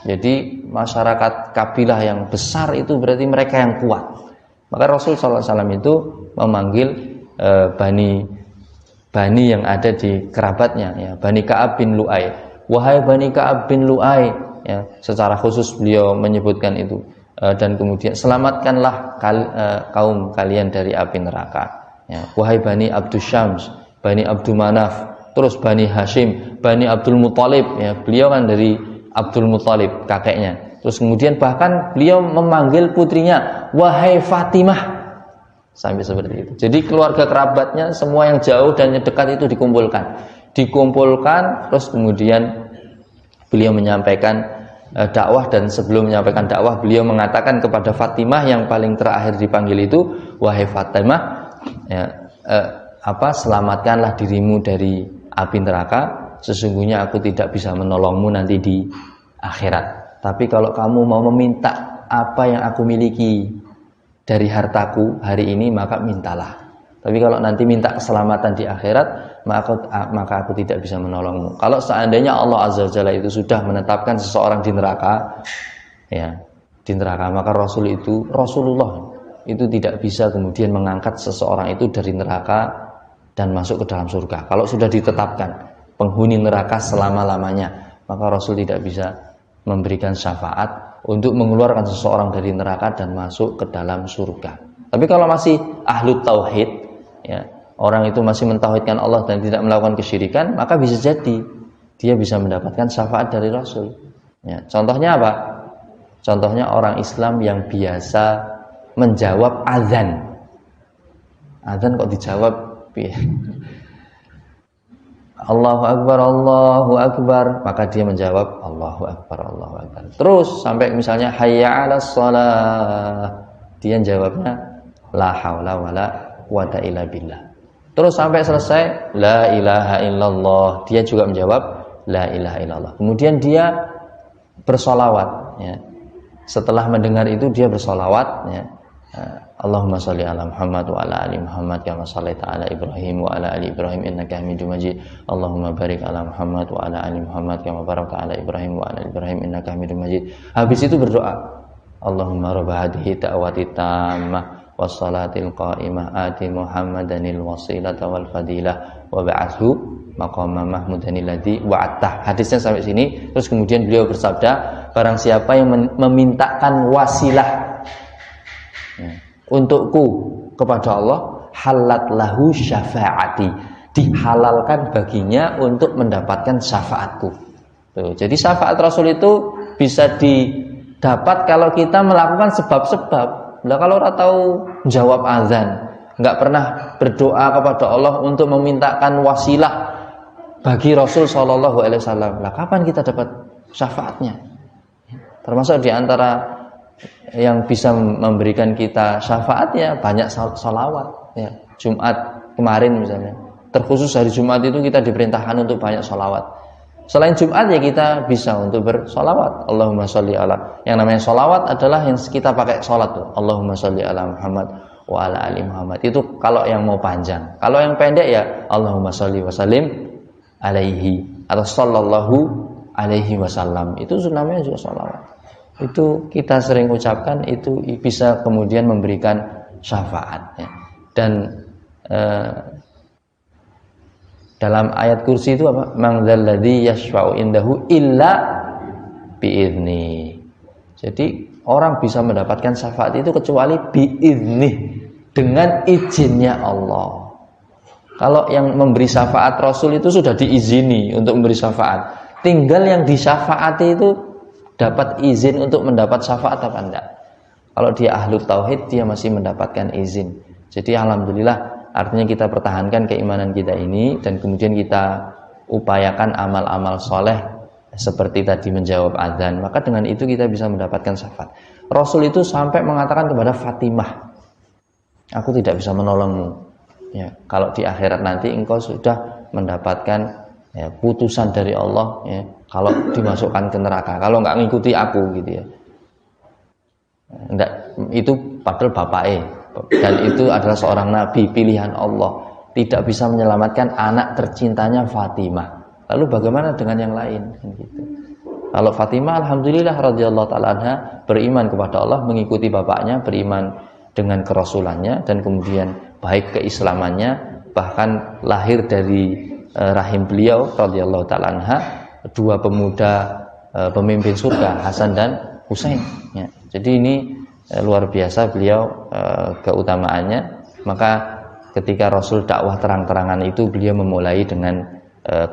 Jadi masyarakat kabilah yang besar itu berarti mereka yang kuat. Maka Rasul sallallahu alaihi wasallam itu memanggil bani yang ada di kerabatnya ya, Bani Ka'ab bin Lu'ay. Wahai Bani Ka'ab bin Lu'ay ya, secara khusus beliau menyebutkan itu, dan kemudian selamatkanlah kaum kalian dari api neraka ya. Wahai Bani Abdus Syams, Bani Abdul Manaf, terus Bani Hashim, Bani Abdul Muthalib ya, beliau kan dari Abdul Muthalib kakeknya. Terus kemudian bahkan beliau memanggil putrinya wahai Fatimah, sampai seperti itu. Jadi keluarga kerabatnya semua yang jauh dan yang dekat itu dikumpulkan, terus kemudian beliau menyampaikan dakwah, dan sebelum menyampaikan dakwah beliau mengatakan kepada Fatimah yang paling terakhir dipanggil itu, wahai Fatimah ya, selamatkanlah dirimu dari api neraka, sesungguhnya aku tidak bisa menolongmu nanti di akhirat, tapi kalau kamu mau meminta apa yang aku miliki dari hartaku hari ini maka mintalah, tapi kalau nanti minta keselamatan di akhirat maka aku tidak bisa menolongmu. Kalau seandainya Allah Azza wa Jalla itu sudah menetapkan seseorang di neraka ya, di neraka, maka Rasulullah itu tidak bisa kemudian mengangkat seseorang itu dari neraka dan masuk ke dalam surga. Kalau sudah ditetapkan penghuni neraka selama-lamanya, maka Rasul tidak bisa memberikan syafaat untuk mengeluarkan seseorang dari neraka dan masuk ke dalam surga. Tapi kalau masih ahlu tauhid ya, orang itu masih mentauhidkan Allah dan tidak melakukan kesyirikan, maka bisa jadi dia bisa mendapatkan syafaat dari Rasul ya. Contohnya apa? Contohnya orang Islam yang biasa menjawab azan. Azan kok dijawab Allahu Akbar, maka dia menjawab Allahu Akbar. Terus sampai misalnya hayya 'alas shalah, dia jawabnya la haula wala quwata illa billah. Terus sampai selesai la ilaha illallah, dia juga menjawab la ilaha illallah. Kemudian dia bersolawat, ya. Setelah mendengar itu dia bersolawat, ya. Allahumma sholli ala Muhammad wa ala ali Muhammad kama shallaita ala Ibrahim wa ala ali Ibrahim innaka Hamidum Majid. Allahumma barik ala Muhammad wa ala ali Muhammad kama barakta ala Ibrahim wa ala ali Ibrahim innaka Hamidum Majid. Habis itu berdoa, Allahumma rabb hadhihi da'wati tammah was salatil qa'imah ati Muhammadanil wasilata wal fadilah wa ba'athu maqama mahmudanil ladzi wa'atta. Hadisnya sampai sini. Terus kemudian beliau bersabda, barang siapa yang memintakan wasilah untukku kepada Allah, halat lahu syafaati, dihalalkan baginya untuk mendapatkan syafaatku. Tuh, jadi syafaat Rasul itu bisa didapat kalau kita melakukan sebab-sebab. Nah, kalau orang tahu jawab azan, nggak pernah berdoa kepada Allah untuk memintakan wasilah bagi Rasul Shallallahu Alaihi Wasallam, lah kapan kita dapat syafaatnya? Termasuk diantara yang bisa memberikan kita syafaatnya banyak salawat, ya. Jumat kemarin misalnya, terkhusus hari Jumat itu kita diperintahkan untuk banyak salawat. Selain Jumat ya kita bisa untuk bersolawat. Allahumma sholli ala, yang namanya salawat adalah yang kita pakai sholat tuh. Allahumma sholli ala Muhammad wa ala ali Muhammad. Itu kalau yang mau panjang. Kalau yang pendek ya Allahumma sholli wa sallim alaihi atau sallallahu alaihi wasallam. Itu namanya juga salawat. Itu kita sering ucapkan, itu bisa kemudian memberikan syafaat, ya. Dan dalam ayat kursi itu apa? Man dzalladzi yashfa'u indahu illa biizni. Jadi orang bisa mendapatkan syafaat itu kecuali biizni, dengan izinnya Allah. Kalau yang memberi syafaat Rasul itu sudah diizini untuk memberi syafaat, tinggal yang disyafaati itu dapat izin untuk mendapat syafaat apa enggak. Kalau dia ahlu tauhid, dia masih mendapatkan izin. Jadi alhamdulillah, artinya kita pertahankan keimanan kita ini, dan kemudian kita upayakan amal-amal soleh seperti tadi menjawab azan, maka dengan itu kita bisa mendapatkan syafaat. Rasul itu sampai mengatakan kepada Fatimah, aku tidak bisa menolongmu, ya, kalau di akhirat nanti engkau sudah mendapatkan, ya, putusan dari Allah, ya, kalau dimasukkan ke neraka, kalau nggak ngikuti aku, gitu ya. Enggak, itu padahal bapaknya, dan itu adalah seorang nabi pilihan Allah, tidak bisa menyelamatkan anak tercintanya Fatimah. Lalu bagaimana dengan yang lain? Gitu. Kalau Fatimah, alhamdulillah radhiyallahu taala anha, beriman kepada Allah, mengikuti bapaknya, beriman dengan kerasulannya, dan kemudian baik keislamannya, bahkan lahir dari rahim beliau radhiyallahu taala anha dua pemuda pemimpin surga, Hasan dan Husain, ya. Jadi ini luar biasa beliau keutamaannya. Maka ketika Rasul dakwah terang-terangan itu, beliau memulai dengan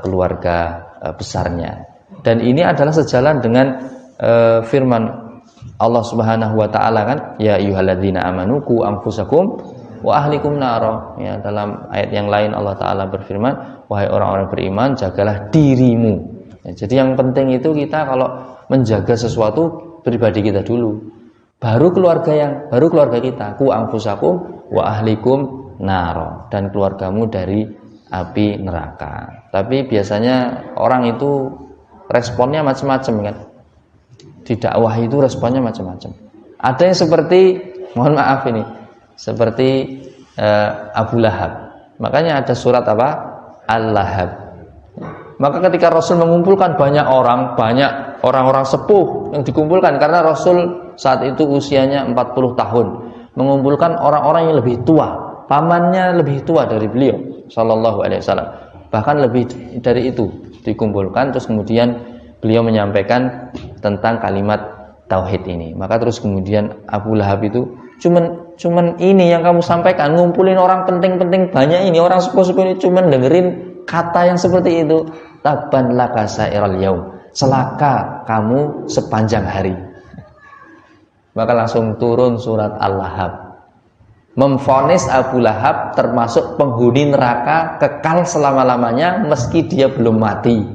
keluarga besarnya. Dan ini adalah sejalan dengan firman Allah Subhanahu wa taala, kan, ya ayyuhalladzina amanu qu anfusakum wa ahlikum nara. Ya, dalam ayat yang lain Allah taala berfirman, wahai orang-orang beriman, jagalah dirimu. Ya, jadi yang penting itu kita kalau menjaga sesuatu, pribadi kita dulu, baru keluarga kita. Ku anfusakum wa ahlikum naro, dan keluargamu dari api neraka. Tapi biasanya orang itu responnya macam-macam, kan. Di dakwah itu responnya macam-macam. Ada yang seperti, mohon maaf ini, seperti Abu Lahab. Makanya ada surat apa? Al-Lahab. Maka ketika Rasul mengumpulkan banyak orang-orang sepuh yang dikumpulkan, karena Rasul saat itu usianya 40 tahun, mengumpulkan orang-orang yang lebih tua, pamannya lebih tua dari beliau sallallahu alaihi wasallam, bahkan lebih dari itu dikumpulkan. Terus kemudian beliau menyampaikan tentang kalimat tauhid ini. Maka terus kemudian Abu Lahab itu, cuman ini yang kamu sampaikan, ngumpulin orang penting-penting banyak ini, orang sepuh-sepuh ini, cuman dengerin kata yang seperti itu, tabban laka sairal yaum, celaka kamu sepanjang hari. Maka langsung turun surat Al-Lahab, memvonis Abu Lahab termasuk penghuni neraka kekal selama-lamanya meski dia belum mati.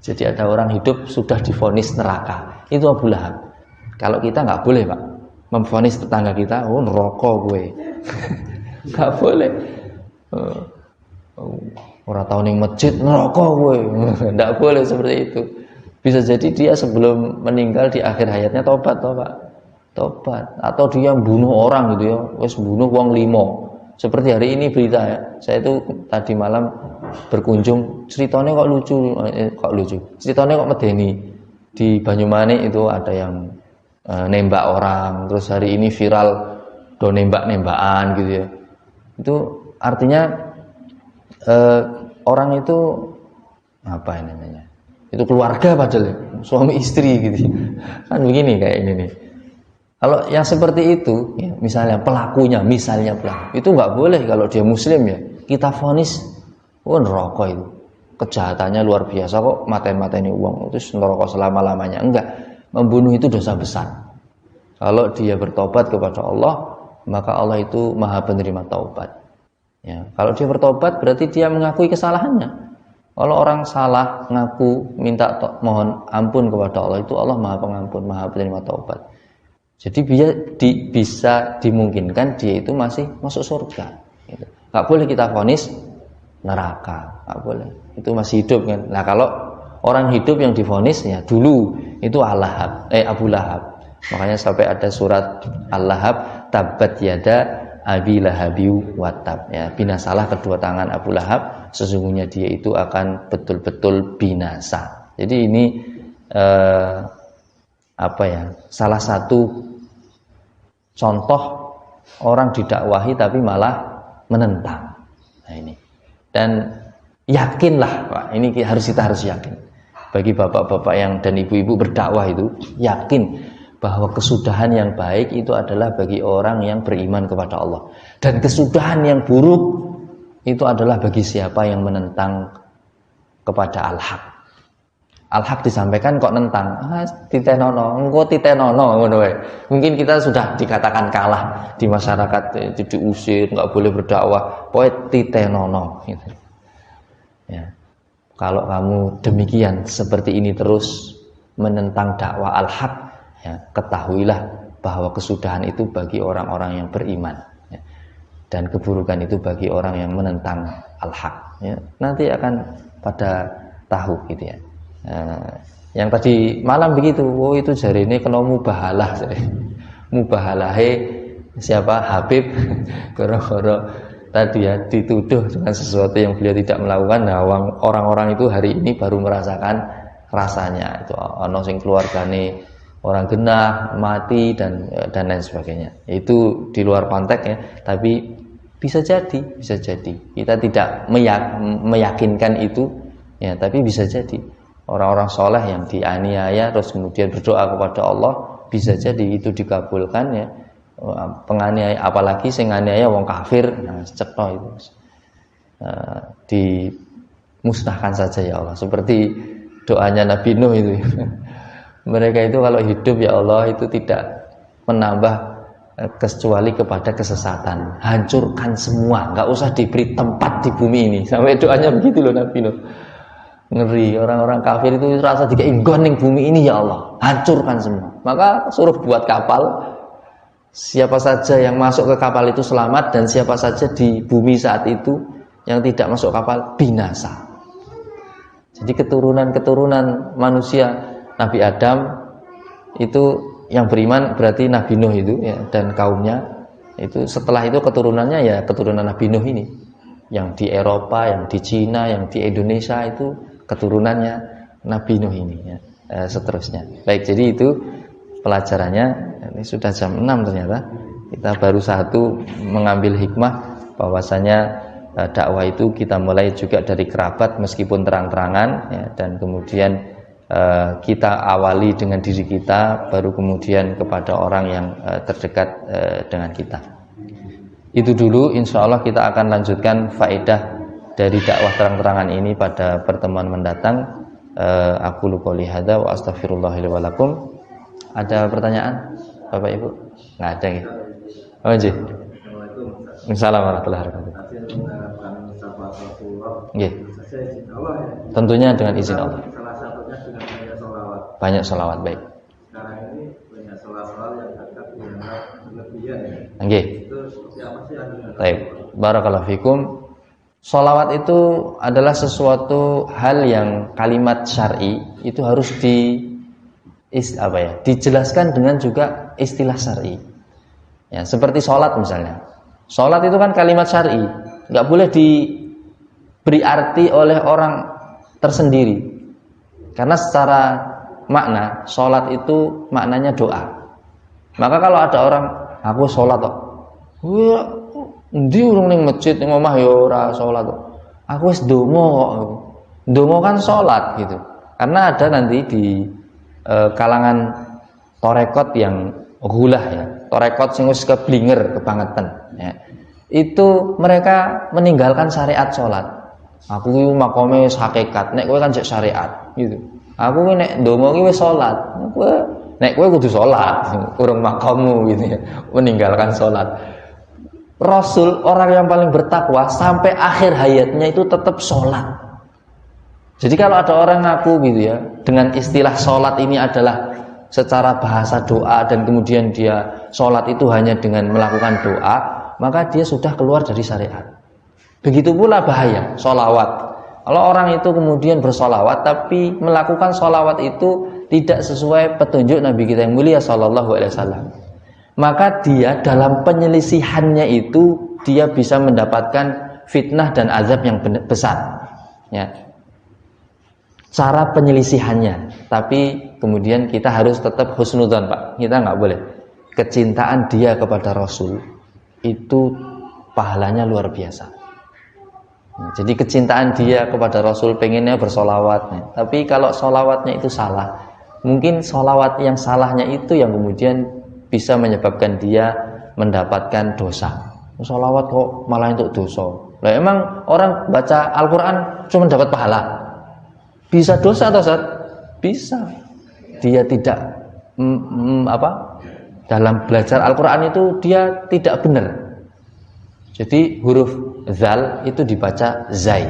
Jadi ada orang hidup sudah divonis neraka, itu Abu Lahab. Kalau kita nggak boleh Pak, memvonis tetangga kita, oh neraka gue. Nggak boleh. Orang tahu ning masjid neraka gue. Nggak boleh seperti itu. Bisa jadi dia sebelum meninggal di akhir hayatnya tobat atau dia bunuh orang gitu ya, wes bunuh wong 5. Seperti hari ini berita ya, saya itu tadi malam berkunjung, ceritanya kok lucu, ceritanya kok medeni. Di Banyumanik itu ada yang nembak orang, terus hari ini viral do nembak-nembakan gitu ya. Itu artinya orang itu apa namanya? Itu keluarga padahal ya, suami istri gitu. Kan begini kayak ini nih. Kalau yang seperti itu, ya, misalnya pelaku, itu nggak boleh kalau dia muslim ya. Kita vonis, neraka itu. Kejahatannya luar biasa kok, maten-mateni uang, itu neraka selama-lamanya. Enggak, membunuh itu dosa besar. Kalau dia bertobat kepada Allah, maka Allah itu maha penerima taubat. Ya, kalau dia bertobat berarti dia mengakui kesalahannya. Kalau orang salah, ngaku, minta mohon ampun kepada Allah, itu Allah maha pengampun, maha penerima taubat. Jadi bisa dimungkinkan dia itu masih masuk surga. Gitu. Gak boleh kita vonis neraka, gak boleh. Itu masih hidup kan. Nah kalau orang hidup yang divonis ya dulu itu Abu Lahab. Makanya sampai ada surat Al-Lahab, tabat yada Abi Lahabiu watab. Ya, binasalah kedua tangan Abu Lahab. Sesungguhnya dia itu akan betul-betul binasa. Jadi ini salah satu contoh orang didakwahi tapi malah menentang. Nah ini. Dan yakinlah, Pak, ini kita harus yakin. Bagi bapak-bapak yang dan ibu-ibu berdakwah itu, yakin bahwa kesudahan yang baik itu adalah bagi orang yang beriman kepada Allah. Dan kesudahan yang buruk itu adalah bagi siapa yang menentang kepada Al-Haq. Al-Haq disampaikan kok nentang, titenono, engko titenono ngono wae. Mungkin kita sudah dikatakan kalah di masyarakat, itu diusir, enggak boleh berdakwah, pokoke titenono gitu. Ya. Kalau kamu demikian seperti ini terus menentang dakwah Al-Haq, ya, ketahuilah bahwa kesudahan itu bagi orang-orang yang beriman, ya. Dan keburukan itu bagi orang yang menentang Al-Haq, ya. Nanti akan pada tahu gitu ya. Yang tadi malam begitu, itu jari ini kena mubahalah, mubahalahe siapa Habib gara-gara tadi ya dituduh dengan sesuatu yang beliau tidak melakukan. Nah, orang-orang itu hari ini baru merasakan rasanya. Itu ono sing keluargane orang genah mati dan lain sebagainya. Itu di luar konteks ya, tapi bisa jadi kita tidak meyakinkan itu ya, tapi bisa jadi orang-orang soleh yang dianiaya terus kemudian berdoa kepada Allah, bisa jadi itu dikabulkan ya. Penganiaya, apalagi sing nganiaya wong kafir, nah cetha itu dimusnahkan saja ya Allah, seperti doanya Nabi Nuh itu. Mereka itu kalau hidup ya Allah itu tidak menambah kecuali kepada kesesatan, hancurkan semua, nggak usah diberi tempat di bumi ini. Sampai doanya begitu loh Nabi Nuh. Ngeri, orang-orang kafir itu rasa dikeinggon ning bumi ini ya Allah, hancurkan semua. Maka suruh buat kapal, siapa saja yang masuk ke kapal itu selamat, dan siapa saja di bumi saat itu yang tidak masuk kapal binasa. Jadi keturunan manusia Nabi Adam itu yang beriman berarti Nabi Nuh itu ya, dan kaumnya itu. Setelah itu keturunannya ya keturunan Nabi Nuh ini, yang di Eropa, yang di Cina, yang di Indonesia itu keturunannya Nabi Nuh ini ya. Seterusnya. Baik, jadi itu pelajarannya. Ini sudah jam 6 ternyata. Kita baru satu mengambil hikmah bahwasanya dakwah itu kita mulai juga dari kerabat meskipun terang-terangan ya, dan kemudian kita awali dengan diri kita, baru kemudian kepada orang yang terdekat dengan kita. Itu dulu, insya Allah kita akan lanjutkan faedah dari dakwah terang-terangan ini pada pertemuan mendatang. Aku qouli hadza wa astaghfirullahi wa lakum. Ada pertanyaan? Bapak Ibu? Nggak ada ya? Oh iya. Assalamualaikum warahmatullahi wabarakatuh. Nggih. Tentunya dengan izin Allah. Salah satunya dengan banyak sholawat. Banyak sholawat, baik. Sekarang ini banyak sholawat yang agak dianggap berlebihan. Nggih. Itu seperti apa sih yang Baik. Barakallahu fikum. Sholawat itu adalah sesuatu hal yang kalimat syar'i itu harus dijelaskan dengan juga istilah syar'i. Ya, seperti sholat misalnya. Sholat itu kan kalimat syar'i, nggak boleh diberi arti oleh orang tersendiri. Karena secara makna sholat itu maknanya doa. Maka kalau ada orang aku sholat kok, endi urung ning masjid ning omah ya ora salat kok. Aku wis ndonga kok. Ndonga kan salat gitu. Karena ada nanti di kalangan torekot yang gulah ya. Torekot sing wis keblinger kebangetan ya. Itu mereka meninggalkan syariat salat. Aku iki makome wis hakikat, nek kowe kan jek syariat gitu. Aku ki nek ndonga ki wis salat. Nek kowe kudu salat, urung makommu gitu ya. Meninggalkan salat. Rasul, orang yang paling bertakwa sampai akhir hayatnya itu tetap sholat. Jadi kalau ada orang ngaku gitu ya, dengan istilah sholat ini adalah secara bahasa doa dan kemudian dia sholat itu hanya dengan melakukan doa, maka dia sudah keluar dari syariat. Begitu pula bahaya sholawat. Kalau orang itu kemudian bersolawat tapi melakukan sholawat itu tidak sesuai petunjuk Nabi kita yang mulia Sallallahu Alaihi Wasallam, maka dia dalam penyelisihannya itu dia bisa mendapatkan fitnah dan azab yang besar ya. Cara penyelisihannya, tapi kemudian kita harus tetap husnudzon Pak, kita nggak boleh. Kecintaan dia kepada Rasul itu pahalanya luar biasa. Jadi kecintaan dia kepada Rasul pengennya bersolawat, tapi kalau solawatnya itu salah, mungkin solawat yang salahnya itu yang kemudian bisa menyebabkan dia mendapatkan dosa. Sholawat kok malah untuk dosa. Lah emang orang baca Al-Quran cuma dapat pahala? Bisa dosa atau Ustaz? Bisa. Dia tidak dalam belajar Al-Quran itu dia tidak benar. Jadi huruf zal itu dibaca zai.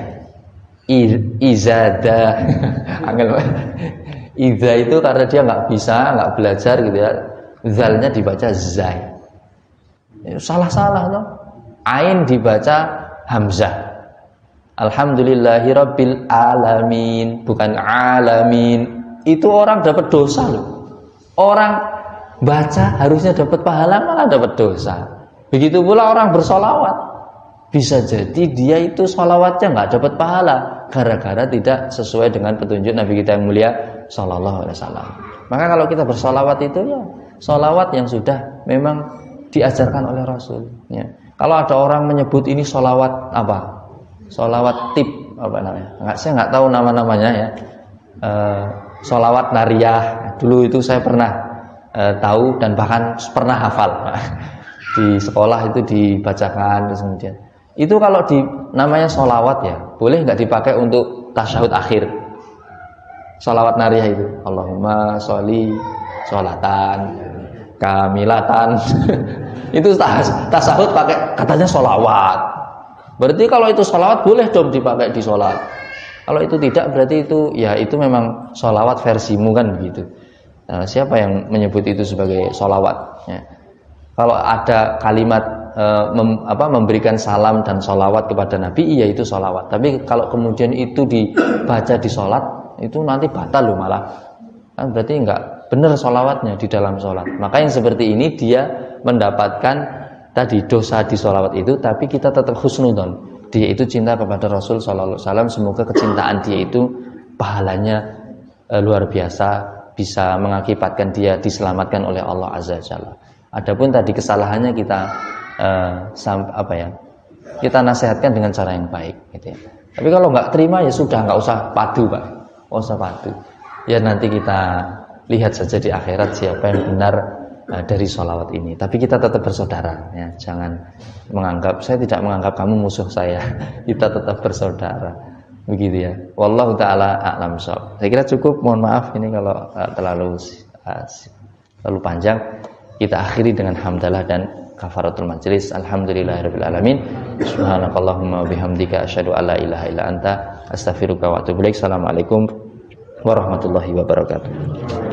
Izada. Iza itu karena dia nggak belajar gitu ya. Zalnya dibaca zai. Salah-salah toh. Ain dibaca hamzah. Alhamdulillahirabbil alamin, bukan alamin. Itu orang dapat dosa loh. Orang baca harusnya dapat pahala malah dapat dosa. Begitu pula orang bersolawat. Bisa jadi dia itu solawatnya nggak dapat pahala gara-gara tidak sesuai dengan petunjuk Nabi kita yang mulia Sallallahu Alaihi Wasallam. Maka kalau kita bersolawat itu ya solawat yang sudah memang diajarkan oleh Rasul ya. Kalau ada orang menyebut ini solawat apa? Solawat tip apa namanya? Saya nggak tahu nama-namanya ya. Solawat nariyah. Dulu itu saya pernah tahu dan bahkan pernah hafal. Di sekolah itu dibacakan terus kemudian. Itu kalau namanya solawat ya, boleh nggak dipakai untuk tasyahud akhir? Solawat nariyah itu. Allahumma sholli sholatan kamilatan. Itu tasahud pakai katanya sholawat. Berarti kalau itu sholawat boleh dong dipakai di sholat. Kalau itu tidak berarti itu ya itu memang sholawat versimu kan begitu. Nah, siapa yang menyebut itu sebagai sholawat? Ya. Kalau ada kalimat memberikan salam dan sholawat kepada Nabi, iya itu sholawat. Tapi kalau kemudian itu dibaca di sholat, itu nanti batal loh malah. Kan berarti enggak benar sholawatnya di dalam sholat. Maka yang seperti ini dia mendapatkan tadi dosa di sholawat itu, tapi kita tetap husnudon. Dia itu cinta kepada Rasul Sallallahu Alaihi Wasallam. Semoga kecintaan dia itu pahalanya luar biasa, bisa mengakibatkan dia diselamatkan oleh Allah Azza wa Jalla. Adapun tadi kesalahannya kita kita nasihatkan dengan cara yang baik gitu ya. Tapi kalau nggak terima ya sudah, nggak usah padu Pak, nggak usah padu. Ya nanti kita lihat saja di akhirat siapa yang benar dari sholawat ini. Tapi kita tetap bersaudara ya. Jangan menganggap, saya tidak menganggap kamu musuh saya. Kita tetap bersaudara. Begitu ya. Wallahu taala a'lam shawab. Saya kira cukup. Mohon maaf ini kalau terlalu panjang. kita akhiri dengan hamdalah dan kafaratul majelis. Alhamdulillahirabbil alamin. Subhanakallahumma wabihamdika asyhadu alla ilaha illa anta astaghfiruka wa atubu ilaik. Assalamualaikum warahmatullahi wabarakatuh.